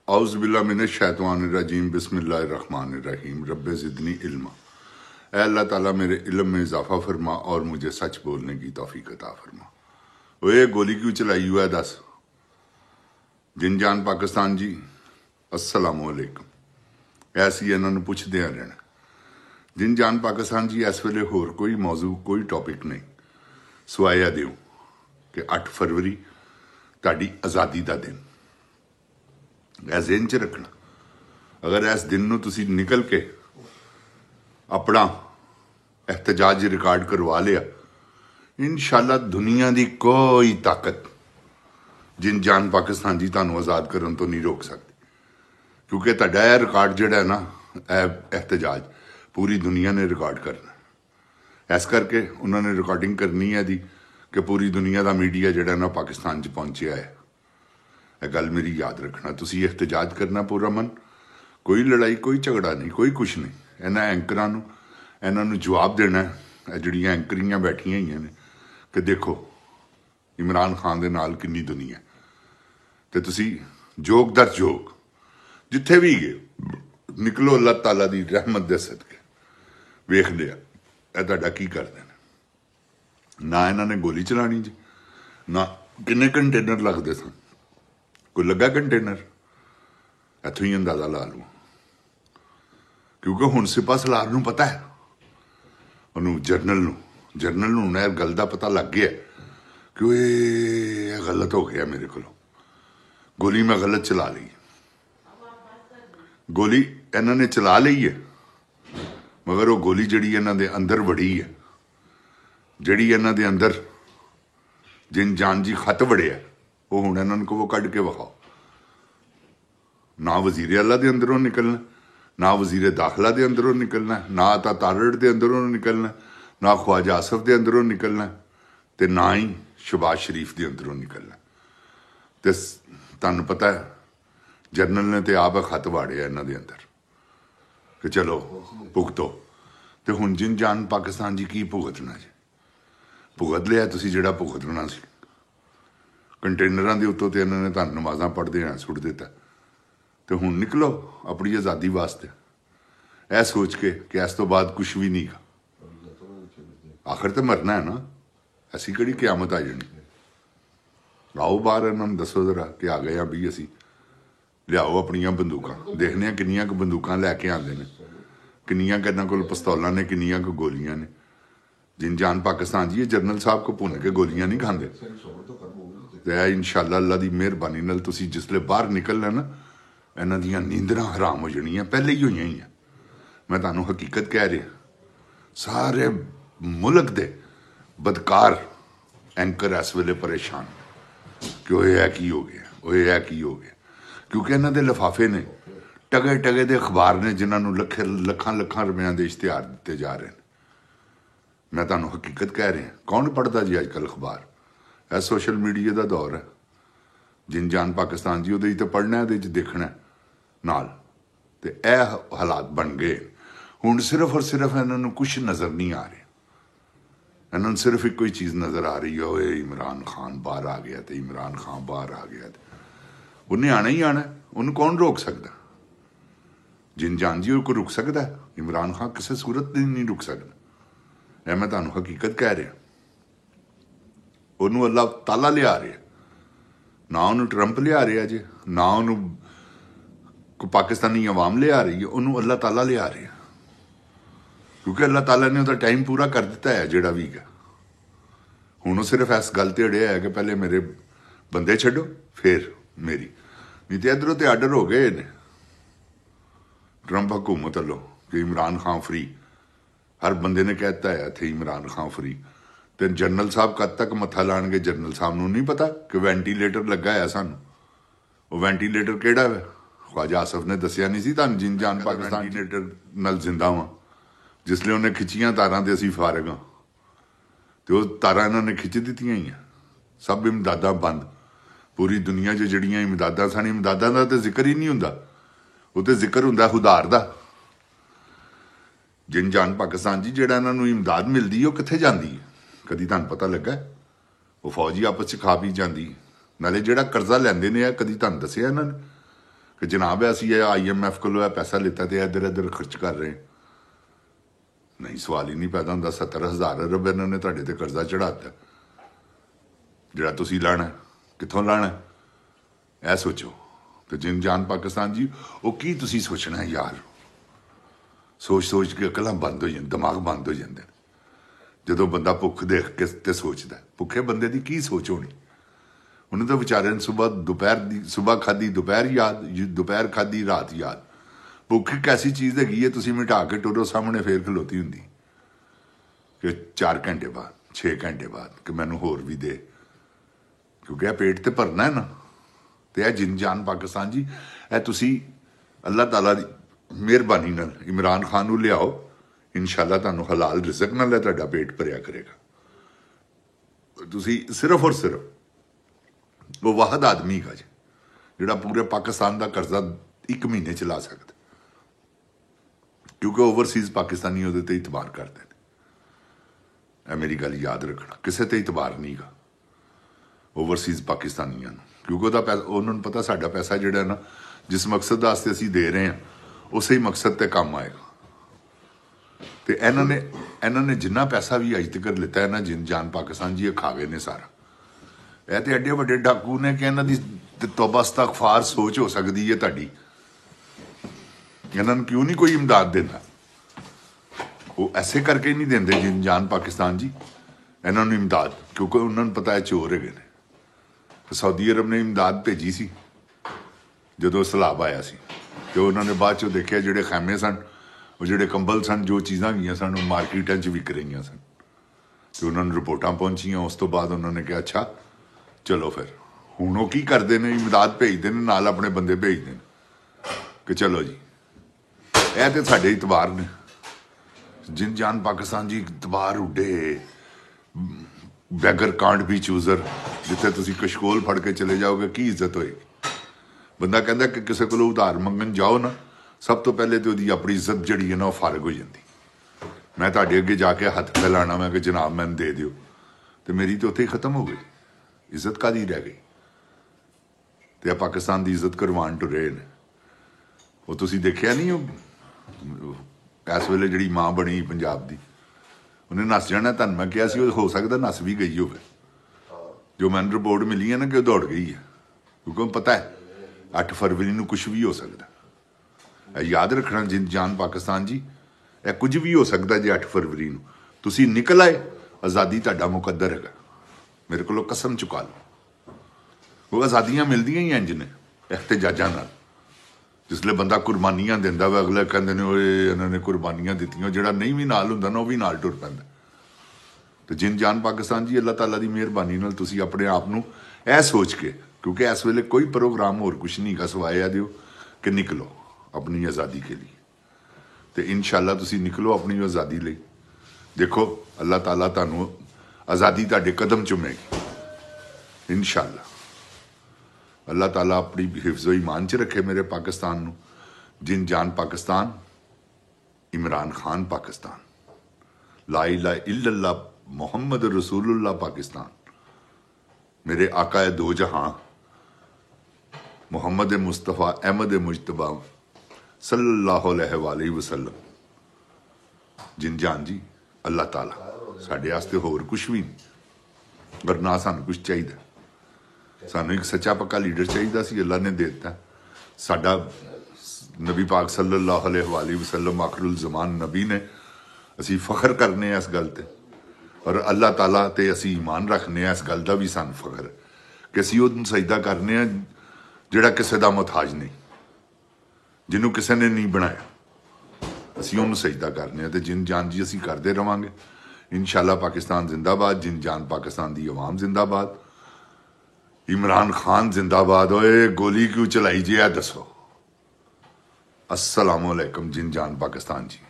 औज़ुबिल्लाहि मिनश्शैतानिर्रजीम बिस्मिल्लाहिर्रहमानिर्रहीम रब्बे ज़िदनी इल्मा। ऐ अल्लाह ताला मेरे इल्म में इजाफ़ा फरमा और मुझे सच बोलने की तौफीक अता फरमा। ओए गोली क्यों चलाई हुआ है दस? जिन जान पाकिस्तान जी अस्सलामु अलैकुम। ऐसी इन्होंने पुछदे रहना। जिन जान पाकिस्तान जी इस वेले होर कोई मौजू कोई टॉपिक नहीं सवाया दिओ कि 8 फरवरी ताड़ी आज़ादी का दिन ऐ ज़हन च रखना। अगर इस दिन नूं तुसी निकल के अपना एहतजाज रिकॉर्ड करवा लिया, इंशाअल्लाह दुनिया की कोई ताकत जिन जान पाकिस्तान जी तुहानूं आज़ाद करन तो नहीं रोक सकती, क्योंकि तुहाडा यह रिकॉर्ड जिहड़ा है ना, एहतजाज पूरी दुनिया ने रिकॉर्ड करना। इस करके उन्होंने रिकॉर्डिंग करनी है दी कि पूरी दुनिया का मीडिया जिहड़ा ना पाकिस्तान च पहुंचिया है। यह गल मेरी याद रखना। तुसी एहतजाज करना पूरा मन, कोई लड़ाई कोई झगड़ा नहीं कोई कुछ नहीं। इन्हां एंकरां नूं इन्हां नूं जवाब देना है जिहड़ियां एंकरियां बैठियां होईयां ने कि देखो इमरान खान दे नाल किन्नी दुनिया, ते तुसी जोग दर जोग जिथे भी गए निकलो अल्लाह ताला दी रहमत दे सदके। वेख लिया यह तुहाडा की करदे ने। ना इन्हां ने गोली चलानी जी, ना किन्ने कंटेनर लगदे सन, कोई लगा कंटेनर? इत्थों ही अंदाजा ला लूँ, क्योंकि हुण सिपा सलार नूं पता है, उन्होंने जरनल नूं इस गल का पता लग गया कि यह गलत हो गया, मेरे को गोली मैं गलत चला ली। गोली इन्होंने चला ली है, मगर वो गोली जिहड़ी इन्हां दे अंदर वड़ी है, जिहड़ी इन्हां दे अंदर जिन जान जी खत वड़िया, वो हुण इन्हां को वो कढ़ के विखाओ। ना वजीर आला दे अंदरों निकलना, ना वजीर दाखिला दे अंदरों निकलना, ना आता तारड़ दे अंदरों निकलना, ना ख्वाजा आसफ दे अंदरों निकलना, ते ना ही शहबाज शरीफ दे अंदरों निकलना। ते तुहानूं पता है जनरल ने तो आप खत वाड़िया इन्हां दे अंदर कि चलो भुगतो। ते हुण जिन जान पाकिस्तान जी की भुगतना जी? भुगत लिया तुसी जिहड़ा भुगतना सी। कंटेनरां दे उत्तों ते इन्हां ने तुहानूं नमाज़ां पढ़दे आ सुट दिता, तो हुण निकलो अपनी आज़ादी वास्ते यह सोच के कि इस तो बाद कुछ भी नहीं गा। आखिर तो मरना है ना, ऐसी किहड़ी क्यामत आ जानी। आओ बाहर इन्होंने दसो जरा कि आ गए भी असी, लियाओ अपनियां बंदूकां, देखने किन्नियां क बंदूकां लैके आंदे ने, किन्नियां क इन्हां कोल पिस्तौलां ने, किन्नियां क गोलियां ने। जिन जान पाकिस्तान जी ये जरनल साहब को भुन के गोलियां नहीं खांदे। ते इंशाअल्लाह अल्लाह दी मेहरबानी नाल तुसी जिसले बाहर निकलना ना, इन्हां दियां नींदरां हराम हो जानियां, पहले ही होईयां ही। मैं तुहानूं हकीकत कह रहा, सारे मुल्क दे बदकार एंकर इस वेले परेशान कि वो यह की हो गया, वो यह की हो गया, क्योंकि इन्हां दे लिफाफे ने टगे टगे दे अखबार ने जिन्होंने लखां लखां रुपया के इश्तिहार दिते जा रहे हैं। मैं तुहानूं हकीकत कह रहा, कौन पढ़ता जी अजकल अखबार? यह सोशल मीडिया का दौर है। जिन जान पाकिस्तान जी वो तो पढ़ना है, देखना नाल, ते यह हालात बन गए। हुण सिर्फ और सिर्फ इन्होंने कुछ नज़र नहीं आ रहा, इन्होंने सिर्फ एक कोई चीज़ नज़र आ रही है, वो इमरान खान बाहर आ गया, तो इमरान खान बाहर आ गया, उन्हें आना ही आना, उन्हें कौन रोक सकता? जिन जान जी को रुक सकता है, इमरान खान किसी सूरत नहीं रुक सकता। यह मैं तुहानूं हकीकत कह रहा। उन्होंने अल्लाह ताला लिया रहा, ना उन्होंने ट्रंप लिया रहा जी, ना उन्होंने पाकिस्तानी अवाम लिया रही है, उन्होंने अल्लाह ताला लिया रहा, क्योंकि अल्लाह ताला ने उसका टाइम पूरा कर दिता है जिहड़ा भी है। हुण सिर्फ इस गल ते अड़िया है कि पहले मेरे बंदे छड्डो फिर मेरी, नहीं तो इधरों तो आर्डर हो गए ने ट्रंप हुकूमत वालों कि इमरान खान फ्री। हर बंदे ने कहता है इत्थे इमरान खान फ्री। तो जनरल साहब कद तक मत्था लाणगे? जनरल साहब नूं नहीं पता कि वेंटीलेटर लगा है सानूं? वो वेंटीलेटर किहड़ा है? ख्वाजा आसफ ने दसिया नहीं सी तुहानूं? जिन जान पाकिस्तान वेंटीलेटर नाल जिंदा वां, जिसले उन्हें खिच्चियां तारां ते असीं फारग हां, ते वो तारां इन्होंने खिच दित्तियां ही। सब इमदादां बंद, पूरी दुनिया च जिहड़ियां इमदादां सन, इमदादां दा तो जिक्र ही नहीं हुंदा, वो तो जिक्र हुंदा खुदार दा। जिन जान पाकिस्तान जी जिहड़ा इन्हां नूं इमदाद मिलदी है, कित्थे जांदी है? कदी तुहानूं पता लगा? वो फौज ही आपस च खा पी जांदी। नाले जिहड़ा कर्जा लैंदे ने, कदी तुहानूं दसिया इन्हां ने? कि जनाब है असी IMF को पैसा लेता तो इधर इधर खर्च कर रहे हैं। नहीं, सवाल ही नहीं पैदा होंदा। 70,000 अरब इन्होंने तुहाडे ते कर्जा चढ़ाता, जिहड़ा तुसीं लाना कित्थों लाना, ऐ सोचो। तो जिन जान पाकिस्तान जी, वो की तुसीं सोचना है यार। सोच सोच के अकलां बंद हो जांदियां, दिमाग बंद हो जांदे ने। जदों बंदा भुख देख के ते सोचदा, भुखे बंदे दी की सोच होनी। उन्हें तो बेचारे ने सुबह खाधी दोपहर याद, दोपहर खाधी रात याद। भुख एक ऐसी चीज़ हैगी है, तुसीं मिटा के टुरो सामने फिर खलोती हुंदी कि 4 घंटे बाद 6 घंटे बाद कि मैनू होर भी दे, क्योंकि यह पेट तो भरना है ना। तो यह जिन जान पाकिस्तान जी, यह तुसीं अल्लाह ताला दी मेहरबानी नाल इमरान खान नूं लियाओ, इंशाअल्लाह तुहानूं हलाल रिज़क नाल तुहाडा पेट भरिया करेगा। तुसीं सिर्फ और सिर्फ वो वाहद आदमी का जिहड़ा पूरे पाकिस्तान का कर्जा 1 महीने च ला सकदा, क्योंकि ओवरसीज़ पाकिस्तानी उहदे ते इतबार करते हैं। मेरी गल याद रखना, किसी ते इतबार नहीं गा ओवरसीज़ पाकिस्तानियों, क्योंकि वह पैसा उन्होंने पता साडा पैसा जिहड़ा ना जिस मकसद वास्ते असीं दे रहे हैं उस ही मकसद ते काम आएगा। तो इन्हों ने जिन्ना पैसा भी अज तक लिता है ना जिन जान पाकिस्तान जी, खा गए ने सारा। यह तो एडे वड्डे डाकू ने कि इन्हों की तौबा इस्तगफार सोच हो सकती है तुहाडी। इन्होंने क्यों नहीं कोई इमदाद देता? वो ऐसे करके नहीं देंगे जिन जान पाकिस्तान जी इन्होंने इमदाद, क्योंकि उन्होंने पता है चोर है ने। सऊदी अरब ने इमदाद भेजी सी जो सैलाब आया सी, तो उन्होंने बाद चो देखा जोड़े खैमे सन, वो जोड़े कंबल सन, जो चीज़ा गई सन मार्केटां च विक रही सन। तो उन्होंने रिपोर्टां पहुंचियां, उस तो बाद उन्होंने कहा अच्छा चलो फिर हुण वो की करते हैं, इमदाद भेजते हैं, नाल अपने बंदे भेजते हैं कि चलो जी। यह तो साडे इतबार ने जिन जान पाकिस्तान जी, इतबार उड्डे बैगर कांट बी चूजर, जिथे तुसीं कशकोल फड़ के चले जाओगे की इज्जत होएगी। बंदा कहता कि किसी को उधार मंगन जाओ ना, सब तो पहले तो वही अपनी इज्जत जी है ना फारग हो जाती। मैं तुहाडे अगे जाके हथ फैलाना मैं कि जनाब मैनूं दे दिओ, तो मेरी तो उत्थे ही खत्म हो गई, इज्जत कादी रह गई। तो पाकिस्तान की इज्जत करवान टुरे ने। वो तुसीं देखिया नहीं, इस वेले जी मां बनी पंजाब की, उन्हें नस जाना। तुहानूं मैं कहा सी हो सकता नस भी गई होवे, जो मैनूं रिपोर्ट मिली है ना कि वो दौड़ गई है, क्योंकि पता है 8 फरवरी को कुछ भी हो सकता। याद रखना जिन जान पाकिस्तान जी, यह कुछ भी हो सकता जे 8 फरवरी को तुसीं निकल आए, आज़ादी तुहाडा मुकद्दर है। मेरे को कसम चुका लो, वो आज़ादियां मिलदियां ही इंज ने एहतजाजां नाल। जिसले बंदा कुरबानियां दिंदा वा, अगले कहंदे ने इन्होंने कुरबानियां दित्तियां, जिहड़ा नहीं भी नाल हुंदा ना वो भी नाल टुर पैंदा। तो जिन जान पाकिस्तान जी, अल्लाह ताला की मेहरबानी नाल तुसीं अपने आप नूं ऐ सोच के, क्योंकि इस वेले कोई प्रोग्राम होर कुछ नहीं गा सवाया दिओ कि निकलो अपनी आज़ादी के लिए। तो इंशाअल्लाह तुसीं निकलो अपनी आज़ादी लिए। देखो अल्लाह ताला तुहानूं आज़ादी तुहाडे कदम चुमेगी इंशाअल्लाह। अल्लाह ताला अपनी हिफ्ज़ो ईमान च रखे मेरे पाकिस्तान नूं। जिन जान पाकिस्तान, इमरान खान पाकिस्तान, ला इलाहा इल्लल्लाह मोहम्मद रसूलुल्लाह पाकिस्तान, मेरे आका है दो जहां मोहम्मद मुस्तफ़ा अहमद मुजतबा सल्लल्लाहु अलैहि वसल्लम। जिन जान जी, अल्लाह ताला साढ़े वास्ते होर कुछ भी नहीं, पर ना सानू कुछ चाहिए। सानू एक सच्चा पक्का लीडर चाहिए सी, अल्लाह ने देता। साडा नबी पाक सल्लल्लाहु अलैहि वसल्लम आखिरुल ज़मान नबी ने, असी फख्र करने इस गल ते, और अल्लाह ताला ते असी ईमान रखने इस गल का भी सानू फख्र है कि असी उहनूं सजदा करने जिहड़ा किसी का मुहताज नहीं, जिन्हों किसी ने नहीं बनाया, असी उहनूं सजदा करने। तो जिन जान जी असी करते रवांगे इंशाअल्लाह। पाकिस्तान जिंदाबाद, जिन जान पाकिस्तान की अवाम जिंदाबाद, इमरान खान जिंदाबाद। ओए गोली क्यों चलाई जी, दसो। अस्सलामु अलैकुम जिन जान पाकिस्तान जी।